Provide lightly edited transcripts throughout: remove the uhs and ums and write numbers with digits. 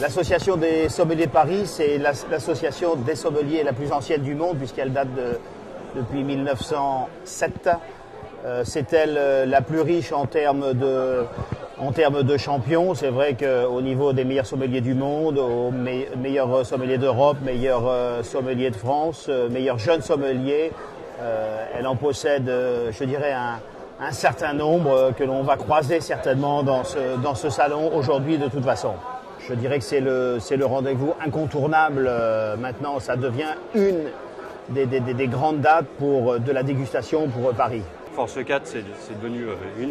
L'association des sommeliers de Paris, c'est l'association des sommeliers la plus ancienne du monde puisqu'elle date depuis 1907. C'est elle la plus riche en termes de champions. C'est vrai qu'au niveau des meilleurs sommeliers du monde, aux meilleurs sommeliers d'Europe, meilleurs sommeliers de France, meilleurs jeunes sommeliers, elle en possède, je dirais, un certain nombre que l'on va croiser certainement dans ce salon aujourd'hui de toute façon. Je dirais que c'est le rendez-vous incontournable. Maintenant, ça devient une des grandes dates de la dégustation pour Paris. Force 4, c'est devenu une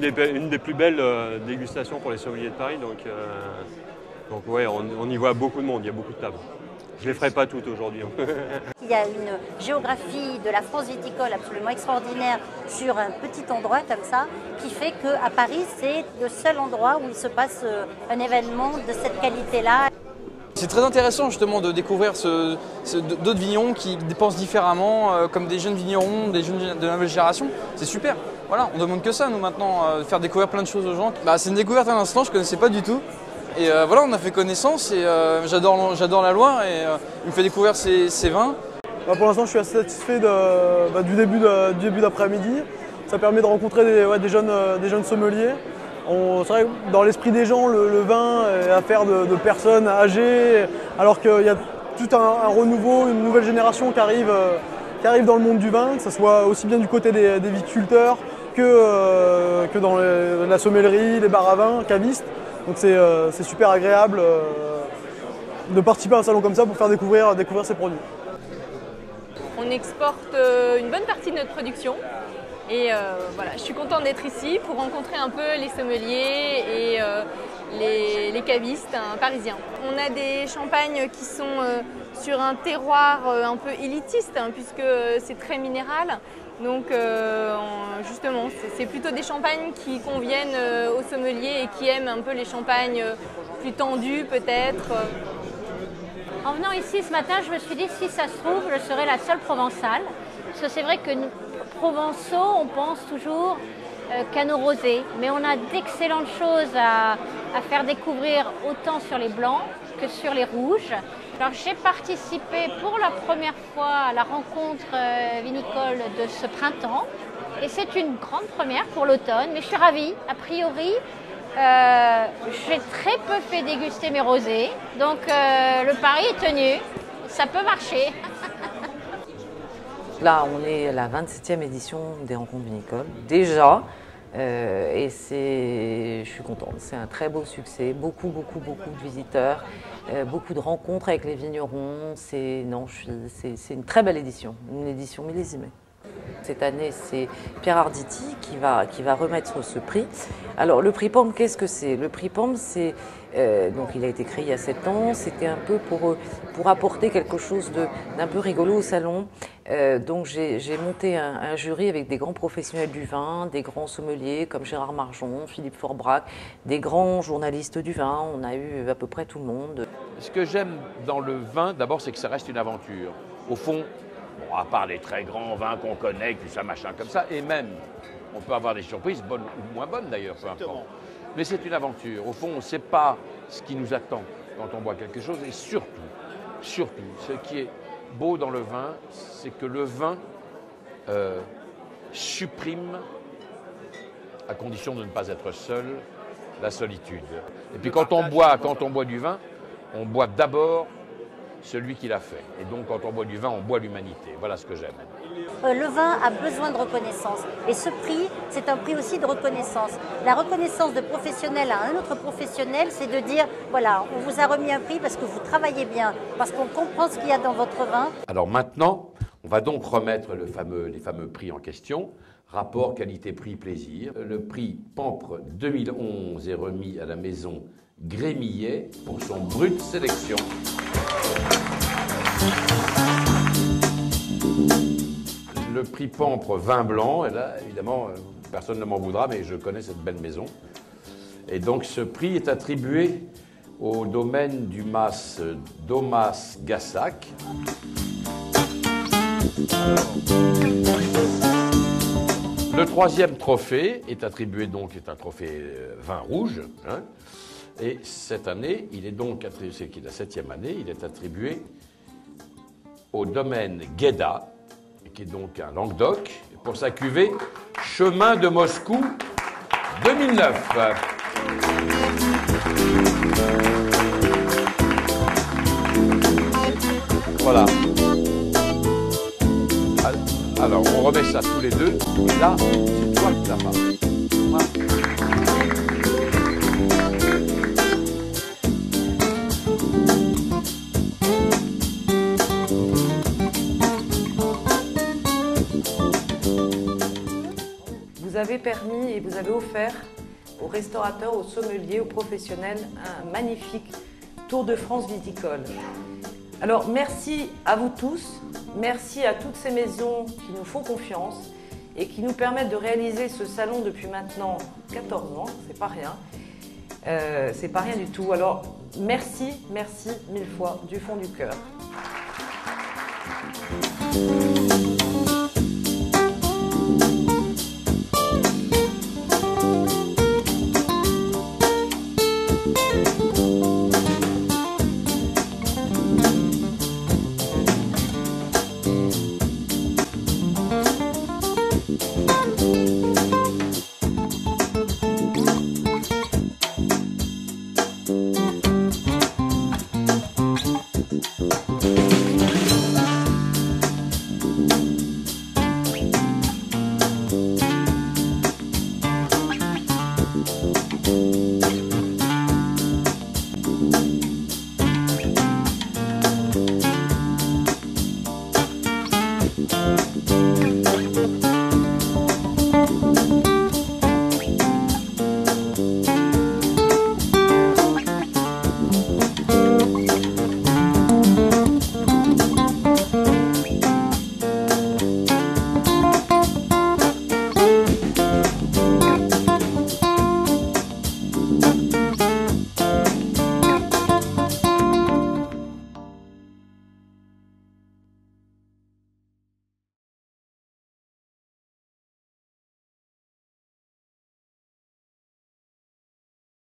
des plus belles dégustations pour les sommeliers de Paris. Donc ouais, on y voit beaucoup de monde, il y a beaucoup de tables. Je ne les ferai pas toutes aujourd'hui. Il y a une géographie de la France viticole absolument extraordinaire sur un petit endroit comme ça, qui fait qu'à Paris, c'est le seul endroit où il se passe un événement de cette qualité-là. C'est très intéressant justement de découvrir d'autres vignerons qui dépensent différemment, comme des jeunes vignerons, des jeunes de la nouvelle génération. C'est super. Voilà, on demande que ça nous maintenant, faire découvrir plein de choses aux gens. C'est une découverte à l'instant, je ne connaissais pas du tout. Et voilà, on a fait connaissance et j'adore la Loire et il me fait découvrir ces vins. Pour l'instant, je suis assez satisfait du début d'après-midi. Ça permet de rencontrer des jeunes sommeliers. C'est vrai que dans l'esprit des gens, le vin est affaire de personnes âgées, alors qu'il y a tout un renouveau, une nouvelle génération qui arrive dans le monde du vin, que ce soit aussi bien du côté des viticulteurs que dans la sommellerie, les bars à vin, cavistes. Donc c'est super agréable de participer à un salon comme ça pour faire découvrir ces produits. On exporte une bonne partie de notre production et voilà, je suis contente d'être ici pour rencontrer un peu les sommeliers et les cavistes parisiens. On a des champagnes qui sont sur un terroir un peu élitiste puisque c'est très minéral. Donc justement, c'est plutôt des champagnes qui conviennent aux sommeliers et qui aiment un peu les champagnes plus tendus peut-être. En venant ici ce matin, je me suis dit si ça se trouve, je serai la seule provençale. Parce que c'est vrai que nous, provençaux, on pense toujours qu'à nos rosés. Mais on a d'excellentes choses à faire découvrir autant sur les blancs que sur les rouges. Alors j'ai participé pour la première fois à la rencontre vinicole de ce printemps. Et c'est une grande première pour l'automne, mais je suis ravie. A priori, j'ai très peu fait déguster mes rosés, donc le pari est tenu, ça peut marcher. Là, on est à la 27e édition des rencontres vinicoles, déjà, et je suis contente. C'est un très beau succès, beaucoup de visiteurs, beaucoup de rencontres avec les vignerons. C'est une très belle édition, une édition millésimée. Cette année, c'est Pierre Arditi qui va remettre ce prix. Alors, le prix POM, qu'est-ce que c'est? Le prix POM, c'est donc il a été créé il y a 7 ans. C'était un peu pour apporter quelque chose d'un peu rigolo au salon. Donc, j'ai monté un jury avec des grands professionnels du vin, des grands sommeliers comme Gérard Marjon, Philippe Forbrac, des grands journalistes du vin. On a eu à peu près tout le monde. Ce que j'aime dans le vin, d'abord, c'est que ça reste une aventure. Au fond, bon, à part les très grands vins qu'on connaît, tout ça, machin comme ça, et même, on peut avoir des surprises, bonnes ou moins bonnes d'ailleurs, peu importe. Mais c'est une aventure. Au fond, on ne sait pas ce qui nous attend quand on boit quelque chose. Et surtout, ce qui est beau dans le vin, c'est que le vin supprime, à condition de ne pas être seul, la solitude. Et puis quand on boit du vin, on boit d'abord celui qui l'a fait. Et donc, quand on boit du vin, on boit l'humanité. Voilà ce que j'aime. Le vin a besoin de reconnaissance. Et ce prix, c'est un prix aussi de reconnaissance. La reconnaissance de professionnel à un autre professionnel, c'est de dire, voilà, on vous a remis un prix parce que vous travaillez bien, parce qu'on comprend ce qu'il y a dans votre vin. Alors maintenant, on va donc remettre les fameux prix en question. Rapport qualité-prix-plaisir. Le prix Pampre 2011 est remis à la maison Grémillet pour son Brut Sélection. Le prix Pampre vin blanc, et là, évidemment, personne ne m'en voudra, mais je connais cette belle maison. Et donc, ce prix est attribué au domaine du mas Domas Gassac. Le troisième trophée est attribué donc, est un trophée vin rouge, hein, Et cette année, il est donc attribué, c'est la 7e année, il est attribué au domaine Guéda, qui est donc un Languedoc, pour sa cuvée Chemin de Moscou 2009. Voilà. Alors, on remet ça tous les deux. Là, c'est toi qui l'as pas. Voilà. Vous avez permis et vous avez offert aux restaurateurs, aux sommeliers, aux professionnels un magnifique tour de France viticole. Alors merci à vous tous, merci à toutes ces maisons qui nous font confiance et qui nous permettent de réaliser ce salon depuis maintenant 14 ans, c'est pas rien. C'est pas rien du tout. Alors merci, merci 1000 fois du fond du cœur.